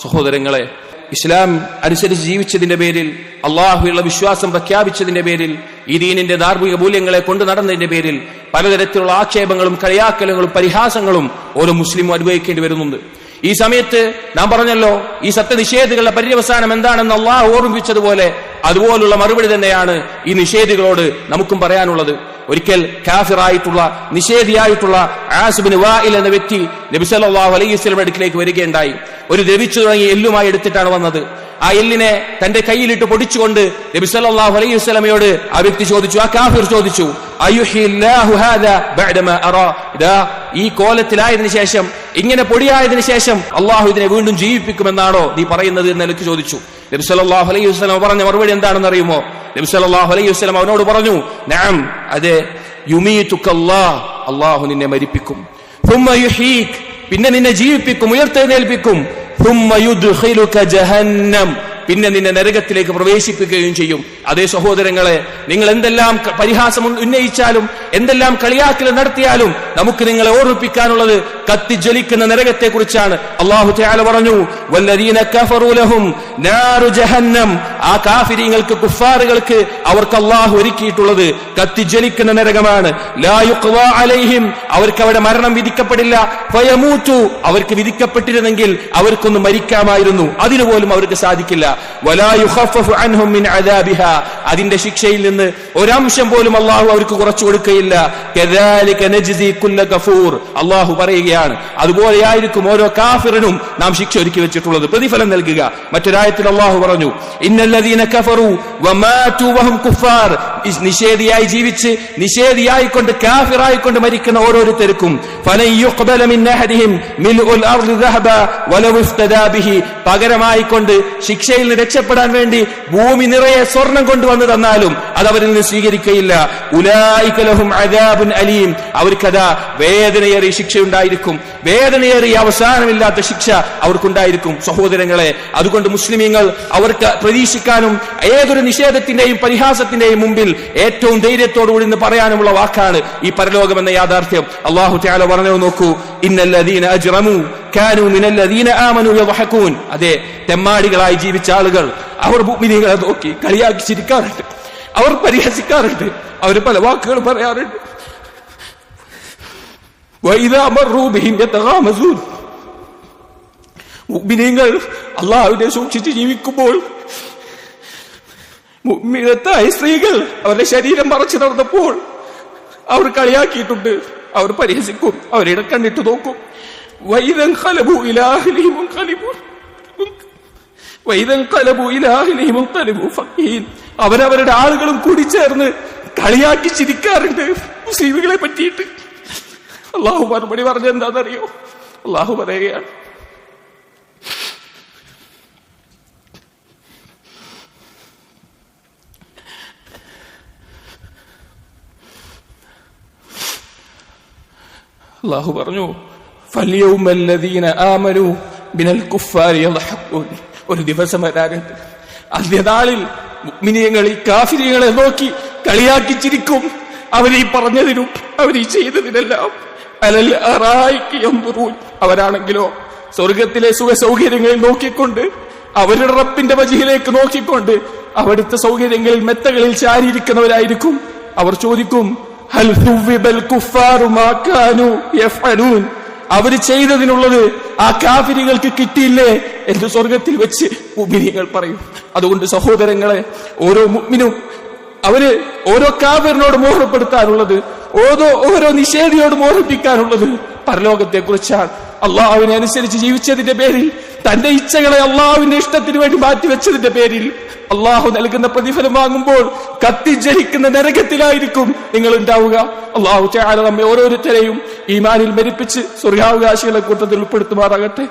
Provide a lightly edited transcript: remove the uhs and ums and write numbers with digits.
സഹോദരങ്ങളെ, ഇസ്ലാം അനുസരിച്ച് ജീവിച്ചതിന്റെ പേരിൽ, അള്ളാഹുവിലുള്ള വിശ്വാസം പ്രഖ്യാപിച്ചതിന്റെ പേരിൽ, ഈ ദീനിന്റെ ധാർമ്മിക മൂല്യങ്ങളെ കൊണ്ടു നടന്നതിന്റെ പേരിൽ പലതരത്തിലുള്ള ആക്ഷേപങ്ങളും കളിയാക്കലുകളും പരിഹാസങ്ങളും ഓരോ മുസ്ലിമും അനുഭവിക്കേണ്ടി വരുന്നുണ്ട്. ഈ സമയത്ത് നാം പറഞ്ഞല്ലോ, ഈ സത്യനിഷേധികളുടെ പര്യവസാനം എന്താണെന്ന് അള്ളാഹു ഓർമ്മിപ്പിച്ചതുപോലെ അതുപോലുള്ള മറുപടി തന്നെയാണ് ഈ നിഷേധികളോട് നമുക്കും പറയാനുള്ളത്. ഒരിക്കൽ കാഫിറായിട്ടുള്ള നിഷേധിയായിട്ടുള്ള ആസ് ബിൻ വാഇൽ എന്ന വ്യക്തി നബി സല്ലല്ലാഹു അലൈഹി വസല്ലമയുടെ അടുക്കിലേക്ക് വരികയുണ്ടായി. ഒരു ദ്രവിച്ചു തുടങ്ങിയ എല്ലുമായി എടുത്തിട്ടാണ് വന്നത്. ആ എല്ലിനെ തന്റെ കയ്യിലിട്ട് പൊടിച്ചുകൊണ്ട് നബി സല്ലല്ലാഹു അലൈഹി വസല്ലമയോട് ആ വ്യക്തി ചോദിച്ചു, ആ കാഫിർ ചോദിച്ചു, അയുഹില്ലാഹു ഹാദാ ബഅദമാ അറാ, ഇതാ ഈ കോലത്തിലായതിനു ശേഷം, ഇങ്ങനെ പൊടിയായതിനു ശേഷം അള്ളാഹു ഇതിനെ വീണ്ടും ജീവിപ്പിക്കുമെന്നാണോ നീ പറയുന്നത് എന്ന് എനിക്ക് ചോദിച്ചു. നബി സല്ലല്ലാഹു അലൈഹി വസല്ലം പറഞ്ഞ മറുപടി എന്താണെന്ന് അറിയുമോ? നബി സല്ലല്ലാഹു അലൈഹി വസല്ലം അവനോട് പറഞ്ഞു, നഅം, അതെ, യുമീതുകല്ലാഹ്, അള്ളാഹു നിന്നെ മരിപ്പിക്കും, സുമ്മ യുഹീക്, പിന്നെ നിന്നെ ജീവിപ്പിക്കും, ഉയർത്തെഴുന്നേൽപ്പിക്കും, സുമ്മ യുദ്ഖിലുക ജഹന്നം, പിന്നെ നിന്നെ നരകത്തിലേക്ക് പ്രവേശിപ്പിക്കുകയും ചെയ്യും. അതേ സഹോദരങ്ങളെ, നിങ്ങൾ എന്തെല്ലാം പരിഹാസം ഉന്നയിച്ചാലും എന്തെല്ലാം കളിയാക്കൽ നടത്തിയാലും നമുക്ക് നിങ്ങളെ ഓർമ്മിപ്പിക്കാനുള്ളത് കത്തിജ്വലിക്കുന്ന നരകത്തെ കുറിച്ചാണ്. അല്ലാഹു തആല പറഞ്ഞു, വല്ലദീന കഫറൂ ലഹും നാറു ജഹന്നം, ആ കാഫിരീങ്ങൾക്ക്, കുഫാറുകൾക്ക് അവർക്ക് അല്ലാഹു ഒരുക്കിയിട്ടുള്ളത് കത്തിജ്വലിക്കുന്ന നരകമാണ്. ലാ യുഖ്വാ അലൈഹിം, അവർക്ക് അവിടെ മരണം വിധിക്കപ്പെടില്ല. ഫയമൂതു, അവർക്ക് വിധിക്കപ്പെട്ടിരുന്നെങ്കിൽ അവർക്കൊന്ന് മരിക്കാമായിരുന്നു, അതിനുപോലും അവർക്ക് സാധിക്കില്ല. വലാ യുഖഫഫു അൻഹും മിൻ അദാബിഹാ, അതിന്റെ ശിക്ഷയിൽ നിന്ന് ഒരംശം പോലും അല്ലാഹു അവർക്ക് കുറച്ചു കൊടുക്കുകയില്ല. കദാലിക നജ്സി കുല്ല കഫൂർ, അല്ലാഹു പറയുകയാണ്, അതുപോലെയായിരിക്കും ഓരോ കാഫിറിനും നാം ശിക്ഷ ഒരുക്കി വെച്ചിട്ടുള്ളത്, പ്രതിഫലം നൽകുക. മറ്റൊരായത്തിൽ അല്ലാഹു പറഞ്ഞു, ഇന്നല്ലദീന കഫറു വമാതു വഹും കുഫാർ, നിഷേധിയായി ജീവിച്ച് നിഷേധിയായിക്കൊണ്ട് കാഫിറായിക്കൊണ്ട് മരിക്കുന്ന ഓരോരുത്തർക്കും ഫലൻ യുഖ്ബല മിൻ അഹദിഹിം മിൽഉൽ അർളി ദഹബ വലൗ ഇഫ്തദാ ബിഹി, പകരമായിക്കൊണ്ട് ശിക്ഷയിൽ നിന്ന് രക്ഷപ്പെടാൻ വേണ്ടി ഭൂമി നിറയെ സ്വർണം കൊണ്ടുവന്നു തന്നാലും അത് അവരിൽ നിന്ന് സ്വീകരിക്കുകയില്ല. ഉലൈക ലഹും അദാബുൻ അലീം, അവർക്കതാ വേദനയേറിയ ശിക്ഷയുണ്ടായിരിക്കും, വേദനയേറിയ അവസാനമില്ലാത്ത ശിക്ഷ അവർക്കുണ്ടായിരിക്കും. സഹോദരങ്ങളെ, അതുകൊണ്ട് മുസ്ലിമീങ്ങൾ അവർക്ക് പ്രതീക്ഷിക്കാനും ഏതൊരു നിഷേധത്തിന്റെയും പരിഹാസത്തിന്റെയും മുമ്പിൽ ഏറ്റവും ധൈര്യത്തോടുകൂടി ഇന്ന് പറയാനുമുള്ള വാക്കാണ് ഈ പരലോകം എന്ന യാഥാർത്ഥ്യം. അല്ലാഹു തആല പറഞ്ഞു, നോക്കൂ, ഇന്നല്ലദീന അജ്റമു കാനൂ മിനല്ലദീന ആമനൂ യദ്ഹഖൂൻ, അതെ, തെമ്മാടികളായി ജീവിച്ച ആളുകൾ അവർ മുഅ്മിനീങ്ങളെ നോക്കി കളിയാക്കി ചിരിക്കാറുണ്ട്, അവർ പരിഹസിക്കാറുണ്ട്, അവർ പല വാക്കുകൾ പറയാറുണ്ട്. വഇദാ മറൂ ബിഹിം യതഗാമസൂൻ, മുഅ്മിനീങ്ങൾ അല്ലാഹുവിനെ സൂക്ഷിച്ച് ജീവിക്കുമ്പോൾ മുഅ്മിനത്തായ സ്ത്രീകൾ അവരുടെ ശരീരം മറച്ചു നടന്നപ്പോൾ അവർ കളിയാക്കിയിട്ടുണ്ട്, അവർ പരിഹസിക്കും, അവരുടെ കണ്ണിട്ട് നോക്കും. വൈദൻഖലബു ഇലാ അഹ്ലിഹിം മുൻഖലിബൂൻ ഫഖീൻ, അവരവരുടെ ആളുകളും കൂടി ചേർന്ന് കളിയാക്കി ചിരിക്കാറുണ്ട് മുസ്ലിമുകളെ പറ്റിയിട്ട്. അള്ളാഹു മറുപടി പറഞ്ഞ എന്താണെന്നറിയോ? അള്ളാഹു പറയുകയാണ്, അള്ളാഹു പറഞ്ഞു, ഫൽയൗമല്ലദീന ആമനൂ മിനൽ കുഫാരി യദ്ഹഖൂൻ, ഒരു ദിവസം വരാനുണ്ട്, അന്ത്യനാളിൽ മുഅ്മിനീങ്ങൾ ഈ കാഫിരീങ്ങളെ നോക്കി കളിയാക്കി ചിരിക്കും. അവരീ പറഞ്ഞതിനും അവരീ ചെയ്തതിനെല്ലാം. അലൽ അറായികി യൻദുറൂൻ, അവരാണെങ്കിലോ സ്വർഗത്തിലെ സുഖ സൗകര്യങ്ങളിൽ നോക്കിക്കൊണ്ട്, അവരുടെ റബ്ബിന്റെ വജ്ഹിലേക്ക് നോക്കിക്കൊണ്ട് അവിടുത്തെ സൗകര്യങ്ങളിൽ മെത്തകളിൽ ചാരിയിരിക്കുന്നവരായിരിക്കും. അവർ ചോദിക്കും, ഹൽ സുവ്വിബൽ കുഫാറു മാ കാനൂ യഫ്അലൂൻ, അവർ ചെയ്തതിനുള്ളത് ആ കാഫിരികൾക്ക് കിട്ടിയില്ലേ എന്ന് സ്വർഗത്തിൽ വെച്ച് മുഅ്മിനീങ്ങൾ പറയും. അതുകൊണ്ട് സഹോദരങ്ങളെ, ഓരോ മുഅ്മിനും അവര് ഓരോ കാഫിറിനോട് മോഹപ്പെടുത്താനുള്ളത്, ഓരോ നിഷേധിയോട് മോഹിപ്പിക്കാനുള്ളത് പരലോകത്തെ കുറിച്ചാണ്. അള്ളാഹുവിനെ അനുസരിച്ച് ജീവിച്ചതിന്റെ പേരിൽ, തന്റെ ഇച്ഛകളെ അള്ളാഹുവിന്റെ ഇഷ്ടത്തിന് വേണ്ടി മാറ്റിവെച്ചതിന്റെ പേരിൽ അള്ളാഹു നൽകുന്ന പ്രതിഫലം വാങ്ങുമ്പോൾ കത്തിജ്വലിക്കുന്ന നരകത്തിലായിരിക്കും നിങ്ങൾ ഉണ്ടാവുക. അള്ളാഹു തആല നമ്മെ ഓരോരുത്തരെയും ഈമാനിൽ മരിപ്പിച്ച് സ്വർഗ്ഗാവകാശികളെ കൂട്ടത്തിൽ ഉൾപ്പെടുത്തുമാറാകട്ടെ.